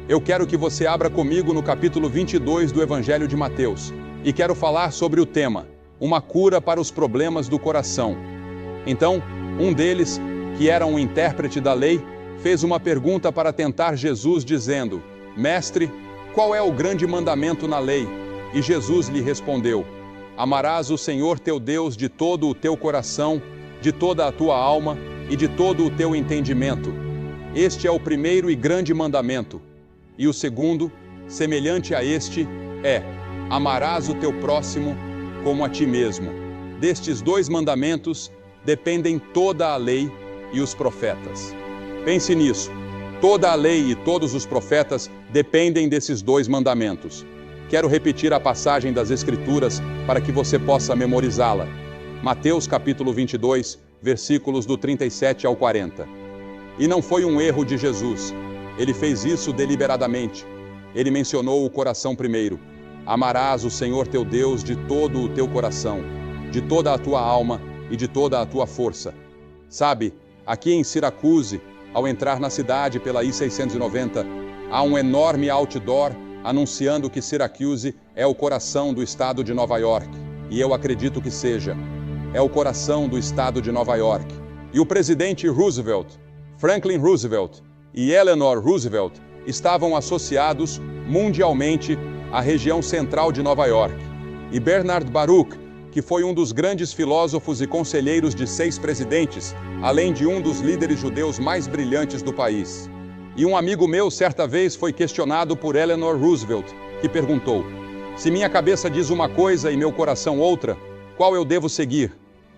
Eu quero que você abra comigo no capítulo 22 do Evangelho de Mateus, e quero falar sobre o tema, uma cura para os problemas do coração. Então, um deles, que era um intérprete da lei, fez uma pergunta para tentar Jesus dizendo: Mestre, qual é o grande mandamento na lei? E Jesus lhe respondeu: Amarás o Senhor teu Deus de todo o teu coração, de toda a tua alma e de todo o teu entendimento. Este é o primeiro e grande mandamento. E o segundo, semelhante a este, é: amarás o teu próximo como a ti mesmo. Destes dois mandamentos dependem toda a lei e os profetas. Pense nisso. Toda a lei e todos os profetas dependem desses dois mandamentos. Quero repetir a passagem das Escrituras para que você possa memorizá-la. Mateus capítulo 22, versículos do 37 ao 40. E não foi um erro de Jesus. Ele fez isso deliberadamente. Ele mencionou o coração primeiro. Amarás o Senhor teu Deus de todo o teu coração, de toda a tua alma e de toda a tua força. Sabe, aqui em Syracuse, ao entrar na cidade pela I-690, há um enorme outdoor anunciando que Syracuse é o coração do estado de Nova York. E eu acredito que seja. É o coração do estado de Nova York. E o presidente Roosevelt, Franklin Roosevelt e Eleanor Roosevelt estavam associados mundialmente à região central de Nova York. E Bernard Baruch, que foi um dos grandes filósofos e conselheiros de 6 presidentes, além de um dos líderes judeus mais brilhantes do país. E um amigo meu certa vez foi questionado por Eleanor Roosevelt, que perguntou: se minha cabeça diz uma coisa e meu coração outra, qual eu devo seguir?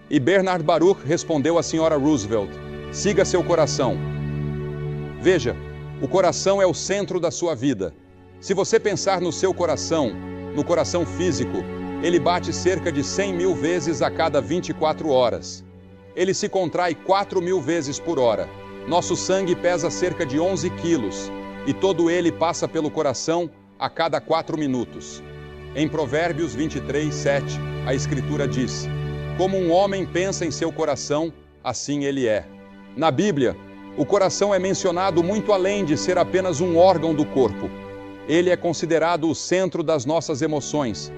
E Bernard Baruch respondeu à senhora Roosevelt: siga seu coração. Veja, o coração é o centro da sua vida. Se você pensar no seu coração, no coração físico, ele bate cerca de 100.000 vezes a cada 24 horas. Ele se contrai 4.000 vezes por hora. Nosso sangue pesa cerca de 11 quilos e todo ele passa pelo coração a cada 4 minutos. Em Provérbios 23, 7, a Escritura diz: como um homem pensa em seu coração, assim ele é. Na Bíblia, o coração é mencionado muito além de ser apenas um órgão do corpo. Ele é considerado o centro das nossas emoções.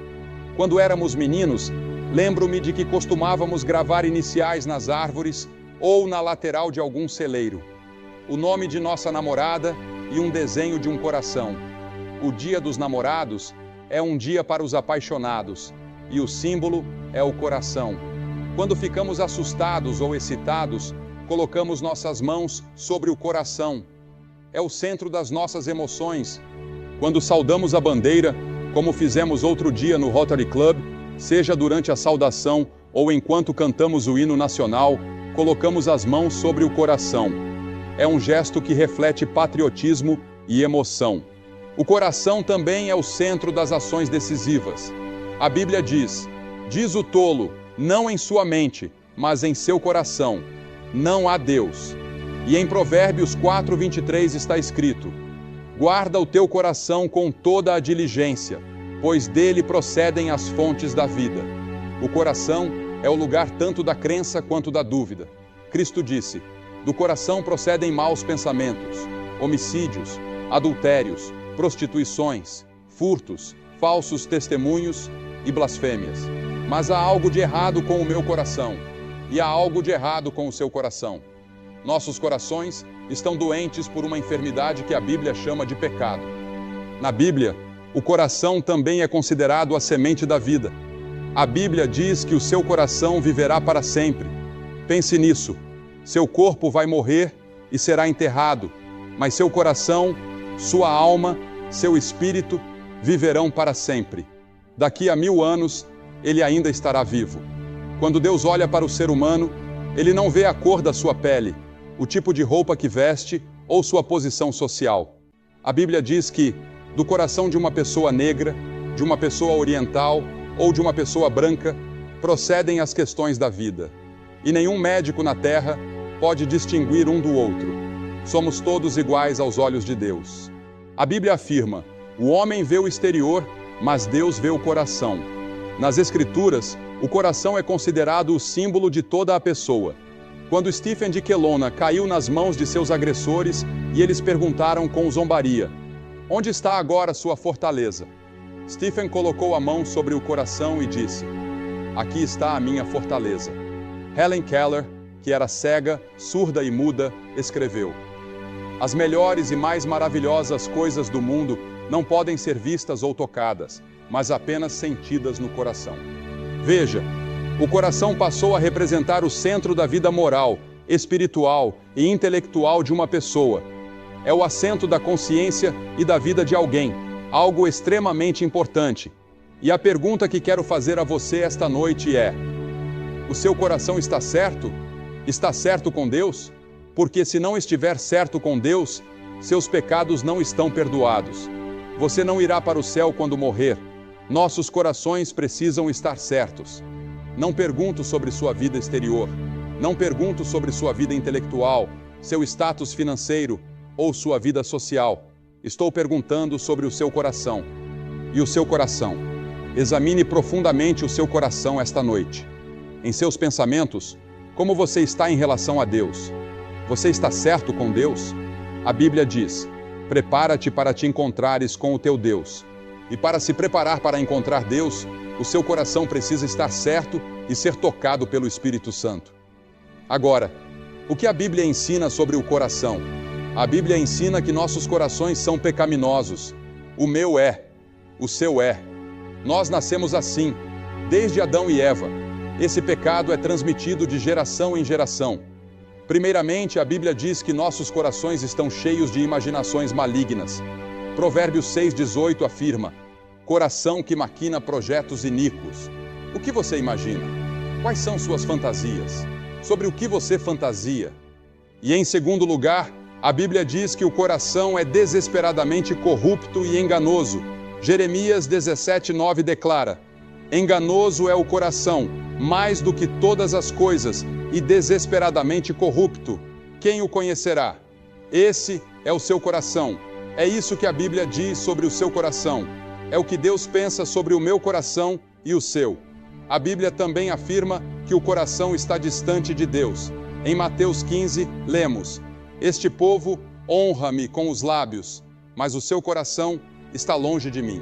Quando éramos meninos, lembro-me de que costumávamos gravar iniciais nas árvores ou na lateral de algum celeiro, o nome de nossa namorada e um desenho de um coração. O Dia dos Namorados é um dia para os apaixonados, e o símbolo é o coração. Quando ficamos assustados ou excitados, colocamos nossas mãos sobre o coração. É o centro das nossas emoções. Quando saudamos a bandeira, como fizemos outro dia no Rotary Club, seja durante a saudação ou enquanto cantamos o hino nacional, colocamos as mãos sobre o coração. É um gesto que reflete patriotismo e emoção. O coração também é o centro das ações decisivas. A Bíblia diz: diz o tolo, não em sua mente, mas em seu coração, não há Deus. E em Provérbios 4:23 está escrito: guarda o teu coração com toda a diligência, pois dele procedem as fontes da vida. O coração é o lugar tanto da crença quanto da dúvida. Cristo disse: do coração procedem maus pensamentos, homicídios, adultérios, prostituições, furtos, falsos testemunhos e blasfêmias. Mas há algo de errado com o meu coração, e há algo de errado com o seu coração. Nossos corações estão doentes por uma enfermidade que a Bíblia chama de pecado. Na Bíblia, o coração também é considerado a semente da vida. A Bíblia diz que o seu coração viverá para sempre. Pense nisso. Seu corpo vai morrer e será enterrado, mas seu coração, sua alma, seu espírito viverão para sempre. Daqui a 1000 anos, ele ainda estará vivo. Quando Deus olha para o ser humano, ele não vê a cor da sua pele, o tipo de roupa que veste ou sua posição social. A Bíblia diz que, do coração de uma pessoa negra, de uma pessoa oriental ou de uma pessoa branca, procedem as questões da vida. E nenhum médico na terra pode distinguir um do outro. Somos todos iguais aos olhos de Deus. A Bíblia afirma: o homem vê o exterior, mas Deus vê o coração. Nas Escrituras, o coração é considerado o símbolo de toda a pessoa. Quando Stephen de Kelowna caiu nas mãos de seus agressores e eles perguntaram com zombaria: Onde está agora sua fortaleza? Stephen colocou a mão sobre o coração e disse: aqui está a minha fortaleza. Helen Keller, que era cega, surda e muda, escreveu: as melhores e mais maravilhosas coisas do mundo não podem ser vistas ou tocadas, mas apenas sentidas no coração. Veja, o coração passou a representar o centro da vida moral, espiritual e intelectual de uma pessoa. É o assento da consciência e da vida de alguém, algo extremamente importante. E a pergunta que quero fazer a você esta noite é: o seu coração está certo? Está certo com Deus? Porque se não estiver certo com Deus, seus pecados não estão perdoados. Você não irá para o céu quando morrer. Nossos corações precisam estar certos. Não pergunto sobre sua vida exterior. Não pergunto sobre sua vida intelectual, seu status financeiro ou sua vida social. Estou perguntando sobre o seu coração. E o seu coração? Examine profundamente o seu coração esta noite. Em seus pensamentos, como você está em relação a Deus? Você está certo com Deus? A Bíblia diz: prepara-te para te encontrares com o teu Deus. E para se preparar para encontrar Deus, o seu coração precisa estar certo e ser tocado pelo Espírito Santo. Agora, o que a Bíblia ensina sobre o coração? A Bíblia ensina que nossos corações são pecaminosos. O meu é, o seu é. Nós nascemos assim, desde Adão e Eva. Esse pecado é transmitido de geração em geração. Primeiramente, a Bíblia diz que nossos corações estão cheios de imaginações malignas. Provérbios 6,18 afirma: coração que maquina projetos iníquos. O que você imagina? Quais são suas fantasias? Sobre o que você fantasia? E em segundo lugar, a Bíblia diz que o coração é desesperadamente corrupto e enganoso. Jeremias 17,9 declara: enganoso é o coração, mais do que todas as coisas, e desesperadamente corrupto. Quem o conhecerá? Esse é o seu coração. É isso que a Bíblia diz sobre o seu coração. É o que Deus pensa sobre o meu coração e o seu. A Bíblia também afirma que o coração está distante de Deus. Em Mateus 15, lemos: este povo honra-me com os lábios, mas o seu coração está longe de mim.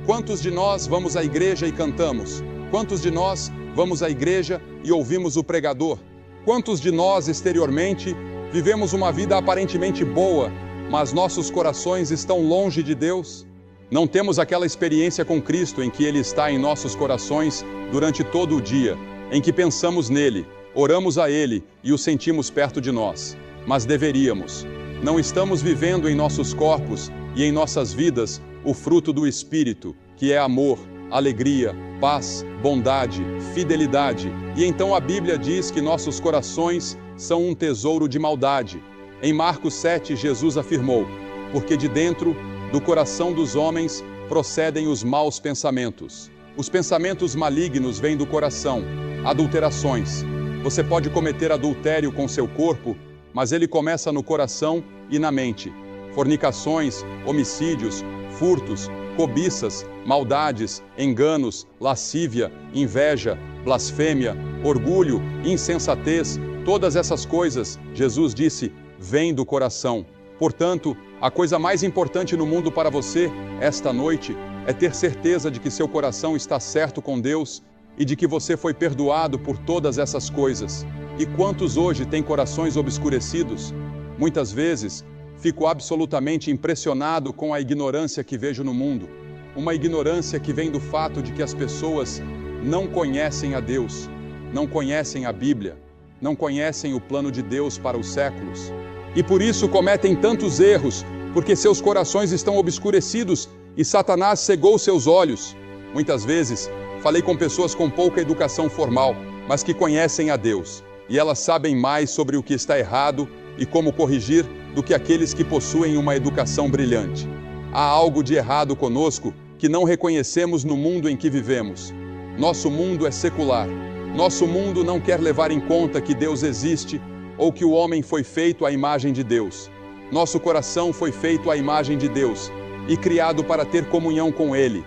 Quantos de nós vamos à igreja e cantamos? Quantos de nós vamos à igreja e ouvimos o pregador? Quantos de nós, exteriormente, vivemos uma vida aparentemente boa, mas nossos corações estão longe de Deus? Não temos aquela experiência com Cristo em que Ele está em nossos corações durante todo o dia, em que pensamos nele, oramos a Ele e o sentimos perto de nós. Mas deveríamos. Não estamos vivendo em nossos corpos e em nossas vidas o fruto do Espírito, que é amor, alegria, paz, bondade, fidelidade. E então a Bíblia diz que nossos corações são um tesouro de maldade. Em Marcos 7, Jesus afirmou: porque de dentro do coração dos homens procedem os maus pensamentos. Os pensamentos malignos vêm do coração. Adulterações. Você pode cometer adultério com seu corpo, mas ele começa no coração e na mente. Fornicações, homicídios, furtos, cobiças, maldades, enganos, lascívia, inveja, blasfêmia, orgulho, insensatez, todas essas coisas, Jesus disse, vêm do coração. Portanto, a coisa mais importante no mundo para você, esta noite, é ter certeza de que seu coração está certo com Deus e de que você foi perdoado por todas essas coisas. E quantos hoje têm corações obscurecidos? Muitas vezes, fico absolutamente impressionado com a ignorância que vejo no mundo. Uma ignorância que vem do fato de que as pessoas não conhecem a Deus, não conhecem a Bíblia, não conhecem o plano de Deus para os séculos. E por isso cometem tantos erros, porque seus corações estão obscurecidos e Satanás cegou seus olhos. Muitas vezes, falei com pessoas com pouca educação formal, mas que conhecem a Deus. E elas sabem mais sobre o que está errado e como corrigir do que aqueles que possuem uma educação brilhante. Há algo de errado conosco que não reconhecemos no mundo em que vivemos. Nosso mundo é secular. Nosso mundo não quer levar em conta que Deus existe ou que o homem foi feito à imagem de Deus. Nosso coração foi feito à imagem de Deus e criado para ter comunhão com Ele.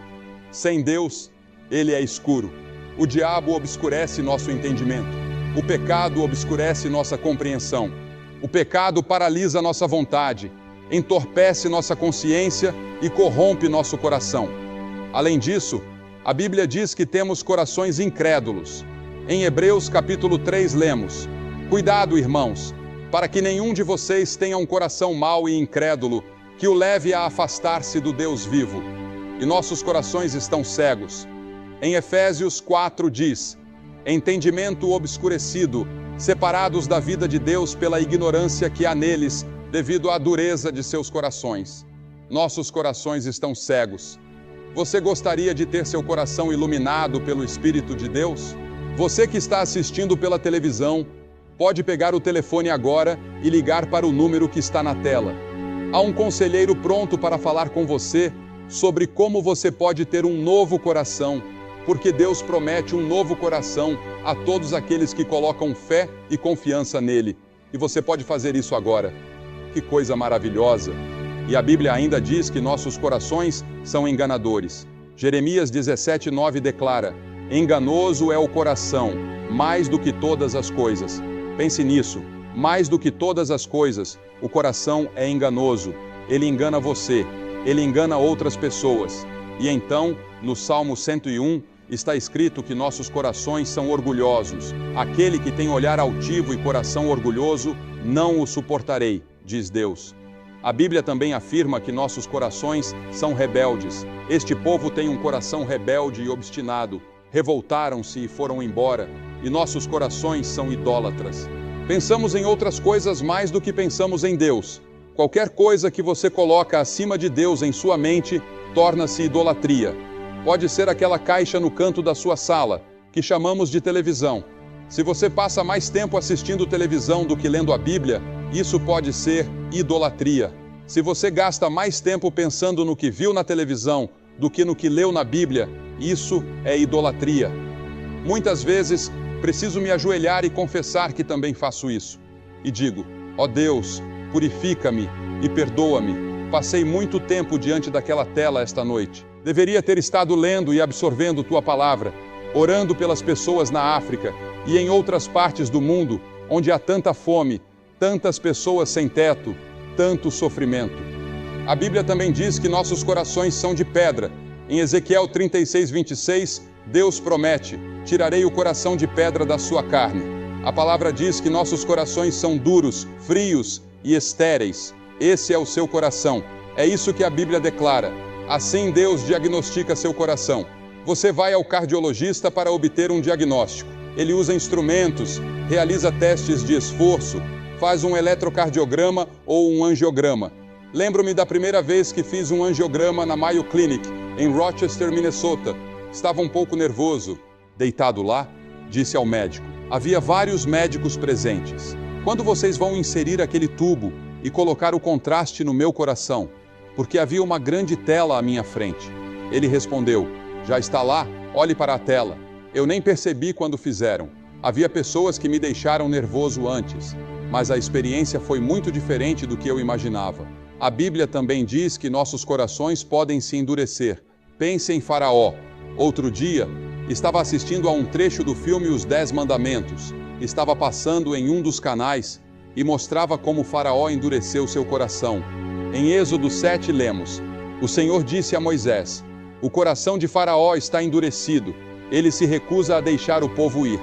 Sem Deus, Ele é escuro. O diabo obscurece nosso entendimento. O pecado obscurece nossa compreensão. O pecado paralisa nossa vontade. entorpece nossa consciência e corrompe nosso coração. Além disso, a Bíblia diz que temos corações incrédulos. Em Hebreus capítulo 3 lemos: Cuidado, irmãos, para que nenhum de vocês tenha um coração mau e incrédulo, que o leve a afastar-se do Deus vivo. E nossos corações estão cegos. Em Efésios 4 diz: Entendimento obscurecido, separados da vida de Deus pela ignorância que há neles, devido à dureza de seus corações. Nossos corações estão cegos. Você gostaria de ter seu coração iluminado pelo Espírito de Deus? Você que está assistindo pela televisão, pode pegar o telefone agora e ligar para o número que está na tela. Há um conselheiro pronto para falar com você sobre como você pode ter um novo coração, porque Deus promete um novo coração a todos aqueles que colocam fé e confiança nele. E você pode fazer isso agora. Que coisa maravilhosa! E a Bíblia ainda diz que nossos corações são enganadores. Jeremias 17:9 declara: Enganoso é o coração, mais do que todas as coisas. Pense nisso, mais do que todas as coisas, o coração é enganoso. Ele engana você, ele engana outras pessoas. E então, no Salmo 101, está escrito que nossos corações são orgulhosos. Aquele que tem olhar altivo e coração orgulhoso, não o suportarei, diz Deus. A Bíblia também afirma que nossos corações são rebeldes. Este povo tem um coração rebelde e obstinado. Revoltaram-se e foram embora, e nossos corações são idólatras. Pensamos em outras coisas mais do que pensamos em Deus. Qualquer coisa que você coloca acima de Deus em sua mente, torna-se idolatria. Pode ser aquela caixa no canto da sua sala, que chamamos de televisão. Se você passa mais tempo assistindo televisão do que lendo a Bíblia, isso pode ser idolatria. Se você gasta mais tempo pensando no que viu na televisão do que no que leu na Bíblia, isso é idolatria. Muitas vezes, preciso me ajoelhar e confessar que também faço isso. E digo: ó Deus, purifica-me e perdoa-me. Passei muito tempo diante daquela tela esta noite. Deveria ter estado lendo e absorvendo tua palavra, orando pelas pessoas na África e em outras partes do mundo, onde há tanta fome, tantas pessoas sem teto, tanto sofrimento. A Bíblia também diz que nossos corações são de pedra. Em Ezequiel 36:26, Deus promete: tirarei o coração de pedra da sua carne. A palavra diz que nossos corações são duros, frios e estéreis. Esse é o seu coração. É isso que a Bíblia declara. Assim Deus diagnostica seu coração. Você vai ao cardiologista para obter um diagnóstico. Ele usa instrumentos, realiza testes de esforço, faz um eletrocardiograma ou um angiograma. Lembro-me da primeira vez que fiz um angiograma na Mayo Clinic, em Rochester, Minnesota. Estava um pouco nervoso. Deitado lá, disse ao médico. Havia vários médicos presentes. Quando vocês vão inserir aquele tubo e colocar o contraste no meu coração? Porque havia uma grande tela à minha frente. Ele respondeu: já está lá, olhe para a tela. Eu nem percebi quando fizeram. Havia pessoas que me deixaram nervoso antes, mas a experiência foi muito diferente do que eu imaginava. A Bíblia também diz que nossos corações podem se endurecer. Pense em Faraó. Outro dia, estava assistindo a um trecho do filme Os 10 Mandamentos. Estava passando em um dos canais e mostrava como Faraó endureceu seu coração. Em Êxodo 7 lemos: o Senhor disse a Moisés: o coração de Faraó está endurecido, ele se recusa a deixar o povo ir.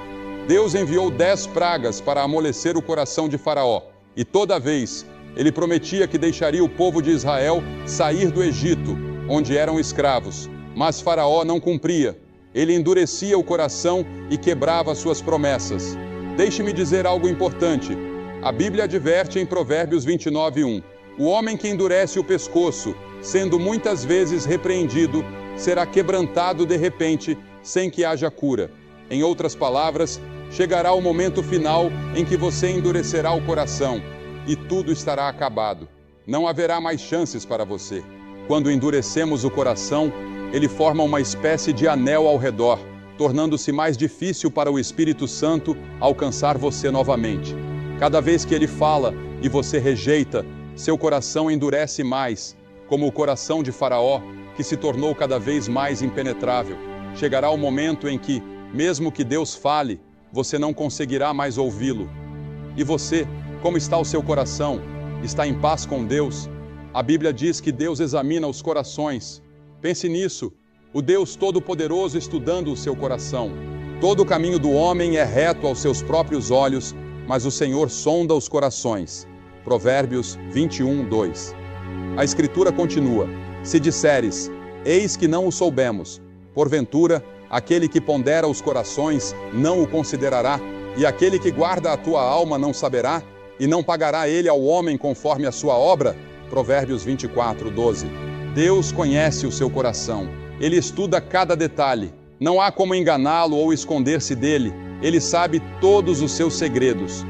Deus enviou 10 pragas para amolecer o coração de Faraó, e toda vez ele prometia que deixaria o povo de Israel sair do Egito, onde eram escravos. Mas Faraó não cumpria. Ele endurecia o coração e quebrava suas promessas. Deixe-me dizer algo importante. A Bíblia adverte em Provérbios 29:1. O homem que endurece o pescoço, sendo muitas vezes repreendido, será quebrantado de repente, sem que haja cura. Em outras palavras, chegará o momento final em que você endurecerá o coração e tudo estará acabado. Não haverá mais chances para você. Quando endurecemos o coração, ele forma uma espécie de anel ao redor, tornando-se mais difícil para o Espírito Santo alcançar você novamente. Cada vez que ele fala e você rejeita, seu coração endurece mais, como o coração de Faraó, que se tornou cada vez mais impenetrável. Chegará o momento em que, mesmo que Deus fale, você não conseguirá mais ouvi-lo. E você, como está o seu coração? Está em paz com Deus? A Bíblia diz que Deus examina os corações. Pense nisso, o Deus Todo-Poderoso estudando o seu coração. Todo o caminho do homem é reto aos seus próprios olhos, mas o Senhor sonda os corações. Provérbios 21:2. A Escritura continua: se disseres, eis que não o soubemos, porventura, aquele que pondera os corações não o considerará, e aquele que guarda a tua alma não saberá, e não pagará ele ao homem conforme a sua obra? Provérbios 24:12. Deus conhece o seu coração. Ele estuda cada detalhe. Não há como enganá-lo ou esconder-se dele. Ele sabe todos os seus segredos.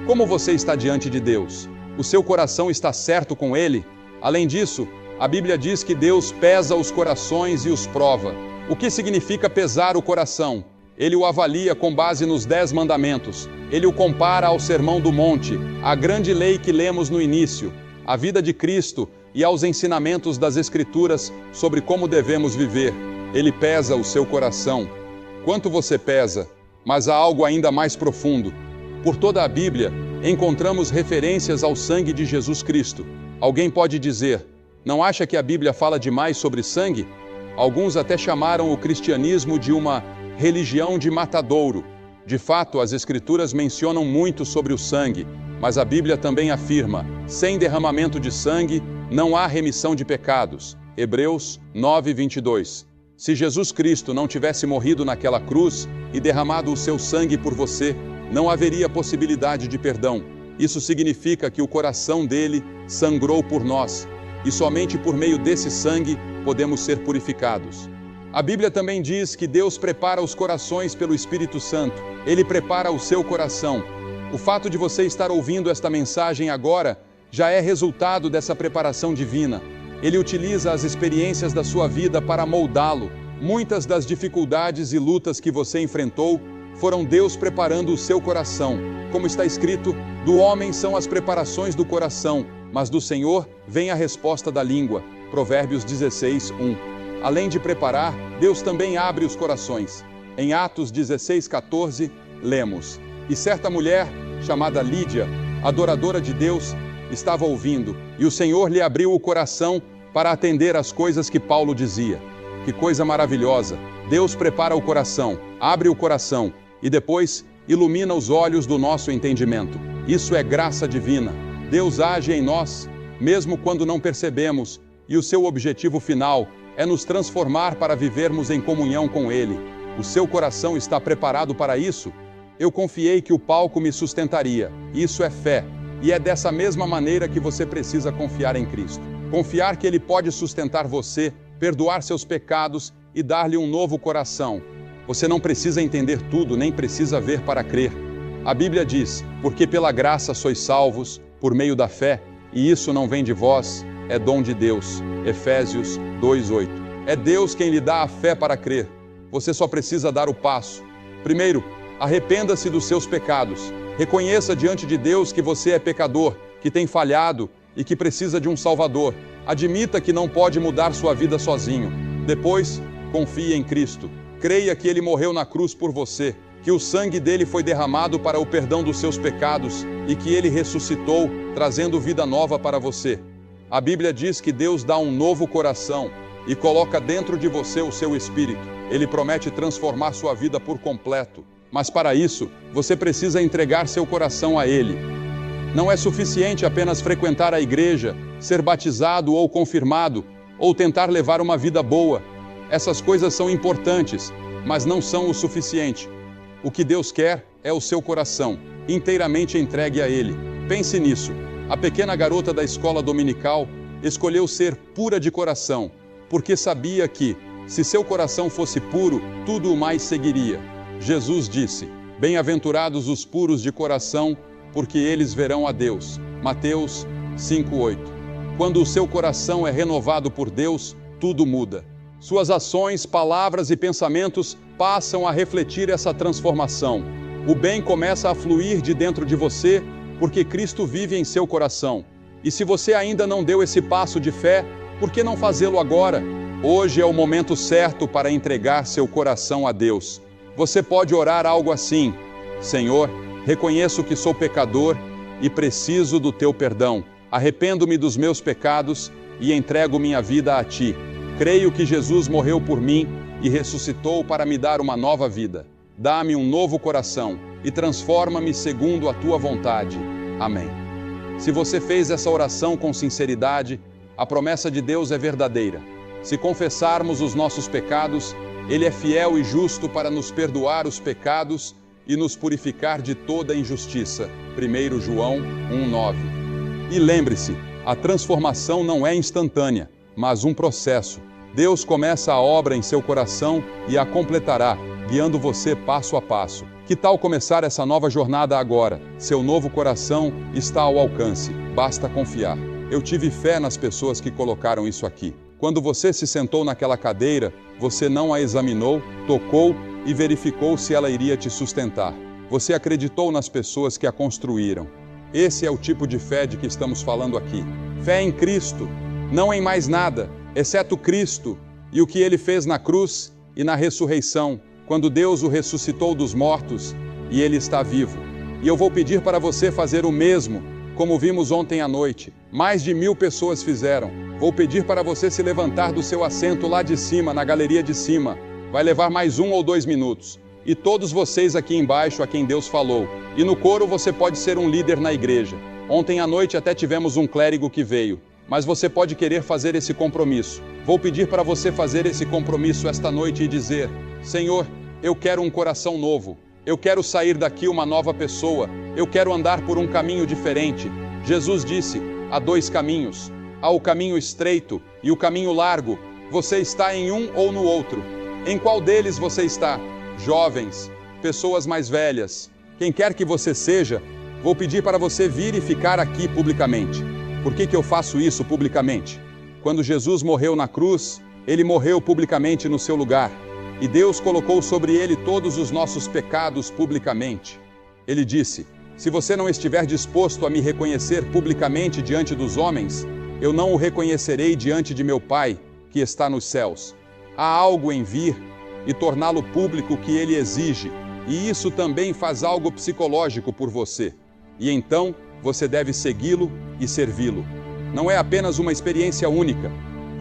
Como você está diante de Deus? O seu coração está certo com ele? Além disso, a Bíblia diz que Deus pesa os corações e os prova. O que significa pesar o coração? Ele o avalia com base nos 10 mandamentos. Ele o compara ao Sermão do Monte, à grande lei que lemos no início, à vida de Cristo e aos ensinamentos das Escrituras sobre como devemos viver. Ele pesa o seu coração. Quanto você pesa? Mas há algo ainda mais profundo. Por toda a Bíblia, encontramos referências ao sangue de Jesus Cristo. Alguém pode dizer, não acha que a Bíblia fala demais sobre sangue? Alguns até chamaram o cristianismo de uma religião de matadouro. De fato, as Escrituras mencionam muito sobre o sangue, mas a Bíblia também afirma, sem derramamento de sangue, não há remissão de pecados. Hebreus 9:22. Se Jesus Cristo não tivesse morrido naquela cruz e derramado o seu sangue por você, não haveria possibilidade de perdão. Isso significa que o coração dele sangrou por nós, e somente por meio desse sangue podemos ser purificados. A Bíblia também diz que Deus prepara os corações pelo Espírito Santo. Ele prepara o seu coração. O fato de você estar ouvindo esta mensagem agora já é resultado dessa preparação divina. Ele utiliza as experiências da sua vida para moldá-lo. Muitas das dificuldades e lutas que você enfrentou foram Deus preparando o seu coração. Como está escrito, do homem são as preparações do coração, mas do Senhor vem a resposta da língua. Provérbios 16:1. Além de preparar, Deus também abre os corações. Em Atos 16:14, lemos: e certa mulher, chamada Lídia, adoradora de Deus, estava ouvindo, e o Senhor lhe abriu o coração para atender às coisas que Paulo dizia. Que coisa maravilhosa! Deus prepara o coração, abre o coração e depois ilumina os olhos do nosso entendimento. Isso é graça divina. Deus age em nós, mesmo quando não percebemos, e o seu objetivo final é nos transformar para vivermos em comunhão com Ele. O seu coração está preparado para isso? Eu confiei que o palco me sustentaria. Isso é fé. E é dessa mesma maneira que você precisa confiar em Cristo. Confiar que Ele pode sustentar você, perdoar seus pecados e dar-lhe um novo coração. Você não precisa entender tudo, nem precisa ver para crer. A Bíblia diz, porque pela graça sois salvos, por meio da fé, e isso não vem de vós, é dom de Deus. Efésios 2:8. É Deus quem lhe dá a fé para crer. Você só precisa dar o passo. Primeiro, arrependa-se dos seus pecados. Reconheça diante de Deus que você é pecador, que tem falhado e que precisa de um Salvador. Admita que não pode mudar sua vida sozinho. Depois, confie em Cristo. Creia que Ele morreu na cruz por você, que o sangue dele foi derramado para o perdão dos seus pecados e que Ele ressuscitou, trazendo vida nova para você. A Bíblia diz que Deus dá um novo coração e coloca dentro de você o seu espírito. Ele promete transformar sua vida por completo. Mas para isso, você precisa entregar seu coração a Ele. Não é suficiente apenas frequentar a igreja, ser batizado ou confirmado, ou tentar levar uma vida boa. Essas coisas são importantes, mas não são o suficiente. O que Deus quer é o seu coração, inteiramente entregue a Ele. Pense nisso. A pequena garota da escola dominical escolheu ser pura de coração, porque sabia que, se seu coração fosse puro, tudo o mais seguiria. Jesus disse, bem-aventurados os puros de coração, porque eles verão a Deus. Mateus 5:8. Quando o seu coração é renovado por Deus, tudo muda. Suas ações, palavras e pensamentos passam a refletir essa transformação. O bem começa a fluir de dentro de você, porque Cristo vive em seu coração. E se você ainda não deu esse passo de fé, por que não fazê-lo agora? Hoje é o momento certo para entregar seu coração a Deus. Você pode orar algo assim: Senhor, reconheço que sou pecador e preciso do teu perdão. Arrependo-me dos meus pecados e entrego minha vida a Ti. Creio que Jesus morreu por mim e ressuscitou para me dar uma nova vida. Dá-me um novo coração e transforma-me segundo a Tua vontade. Amém. Se você fez essa oração com sinceridade, a promessa de Deus é verdadeira. Se confessarmos os nossos pecados, Ele é fiel e justo para nos perdoar os pecados e nos purificar de toda injustiça. 1 João 1,9. E lembre-se, a transformação não é instantânea, mas um processo. Deus começa a obra em seu coração e a completará, guiando você passo a passo. Que tal começar essa nova jornada agora? Seu novo coração está ao alcance, basta confiar. Eu tive fé nas pessoas que colocaram isso aqui. Quando você se sentou naquela cadeira, você não a examinou, tocou e verificou se ela iria te sustentar. Você acreditou nas pessoas que a construíram. Esse é o tipo de fé de que estamos falando aqui. Fé em Cristo, não em mais nada, exceto Cristo e o que Ele fez na cruz e na ressurreição, quando Deus o ressuscitou dos mortos e Ele está vivo. E eu vou pedir para você fazer o mesmo, como vimos ontem à noite. Mais de 1000 pessoas fizeram. Vou pedir para você se levantar do seu assento lá de cima, na galeria de cima. Vai levar mais 1 ou 2 minutos. E todos vocês aqui embaixo a quem Deus falou. E no coro você pode ser um líder na igreja. Ontem à noite até tivemos um clérigo que veio. Mas você pode querer fazer esse compromisso. Vou pedir para você fazer esse compromisso esta noite e dizer: Senhor, eu quero um coração novo. Eu quero sair daqui uma nova pessoa. Eu quero andar por um caminho diferente. Jesus disse: há 2 caminhos. Há o caminho estreito e o caminho largo. Você está em um ou no outro. Em qual deles você está? Jovens, pessoas mais velhas, quem quer que você seja, vou pedir para você vir e ficar aqui publicamente. Por que eu faço isso publicamente? Quando Jesus morreu na cruz, Ele morreu publicamente no seu lugar. E Deus colocou sobre Ele todos os nossos pecados publicamente. Ele disse: se você não estiver disposto a me reconhecer publicamente diante dos homens, eu não o reconhecerei diante de meu Pai, que está nos céus. Há algo em vir e torná-lo público que Ele exige, e isso também faz algo psicológico por você. E então, você deve segui-lo e servi-lo. Não é apenas uma experiência única.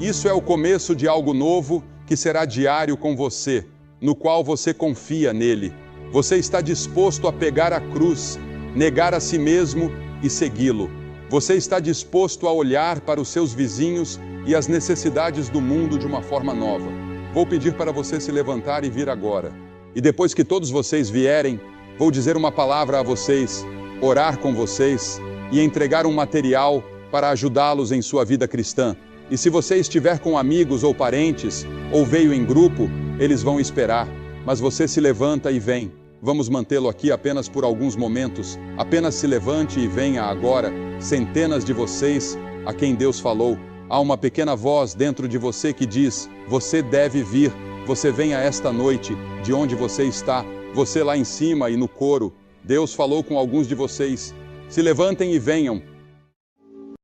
Isso é o começo de algo novo que será diário com você, no qual você confia nele. Você está disposto a pegar a cruz, negar a si mesmo e segui-lo. Você está disposto a olhar para os seus vizinhos e as necessidades do mundo de uma forma nova. Vou pedir para você se levantar e vir agora. E depois que todos vocês vierem, vou dizer uma palavra a vocês, orar com vocês e entregar um material para ajudá-los em sua vida cristã. E se você estiver com amigos ou parentes, ou veio em grupo, eles vão esperar. Mas você se levanta e vem. Vamos mantê-lo aqui apenas por alguns momentos. Apenas se levante e venha agora, centenas de vocês a quem Deus falou. Há uma pequena voz dentro de você que diz: você deve vir, você venha esta noite, de onde você está, você lá em cima e no coro. Deus falou com alguns de vocês. Se levantem e venham.